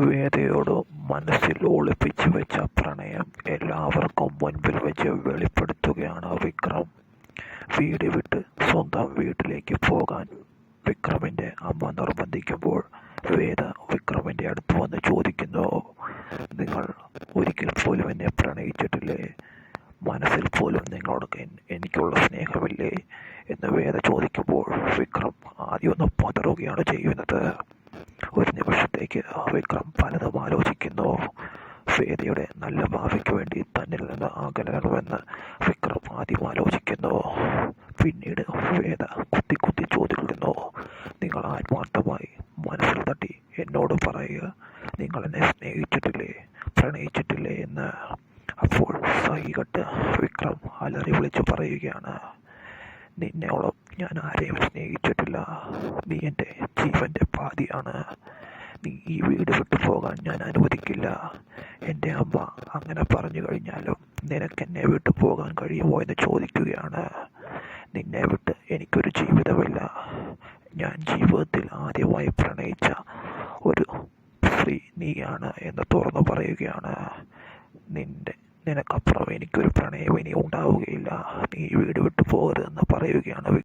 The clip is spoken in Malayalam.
വേദയോട് മനസ്സിൽ ഒളിപ്പിച്ചു വെച്ച പ്രണയം എല്ലാവർക്കും മുൻപിൽ വെച്ച് വെളിപ്പെടുത്തുകയാണ് വിക്രം. വീട് വിട്ട് സ്വന്തം വീട്ടിലേക്ക് പോകാൻ വിക്രമിൻ്റെ അമ്മ നിർബന്ധിക്കുമ്പോൾ വേദ വിക്രമിൻ്റെ അടുത്ത് വന്ന് ചോദിക്കുന്നു, നിങ്ങൾ ഒരിക്കൽ പോലും എന്നെ പ്രണയിച്ചിട്ടില്ലേ? മനസ്സിൽ പോലും നിങ്ങളോട് എനിക്കുള്ള സ്നേഹമില്ലേ എന്ന് വേദ ചോദിക്കുമ്പോൾ വിക്രം ആദ്യം ഒന്ന് പതറുകയാണ് ചെയ്യുന്നത്. ഒരു നിമിഷത്തേക്ക് വിക്രം പലതും ആലോചിക്കുന്നു. വേദയുടെ നല്ല ഭാവിക്ക് വേണ്ടി തന്നിൽ നിന്ന് അകലണമെന്ന് വിക്രം ആദ്യം ആലോചിക്കുന്നു. പിന്നീട് വേദ കുത്തി കുത്തി ചോദിക്കുന്നു, നിങ്ങൾ ആത്മാർത്ഥമായി മനസ്സിൽ തട്ടി എന്നോട് പറയുക, നിങ്ങൾ എന്നെ സ്നേഹിച്ചിട്ടില്ലേ, പ്രണയിച്ചിട്ടില്ലേ എന്ന്. അപ്പോൾ സഹികെട്ട് വിക്രം അലറി വിളിച്ച് പറയുകയാണ്, നിന്നോളം ഞാൻ ആരെയും സ്നേഹിച്ചിട്ടില്ല. നീ എൻ്റെ ജീവൻ്റെ പാതിയാണ്. നീ ഈ വീട് വിട്ടു പോകാൻ ഞാൻ അനുവദിക്കില്ല. എൻ്റെ അമ്മ അങ്ങനെ പറഞ്ഞു കഴിഞ്ഞാലും നിനക്കെന്നെ വിട്ടു പോകാൻ കഴിയുമോ എന്ന് ചോദിക്കുകയാണ്. നിന്നെ വിട്ട് എനിക്കൊരു ജീവിതമില്ല. ഞാൻ ജീവിതത്തിൽ ആദ്യമായി പ്രണയിച്ച ഒരു സ്ത്രീ നീയാണ് എന്ന് തുറന്നു പറയുകയാണ്. നിനക്കപ്പുറം എനിക്കൊരു പ്രണയം ഇനി ഉണ്ടാവുകയില്ല. നീ വീട് വിട്ടു പോകരുതെന്ന് പറയുകയാണ്.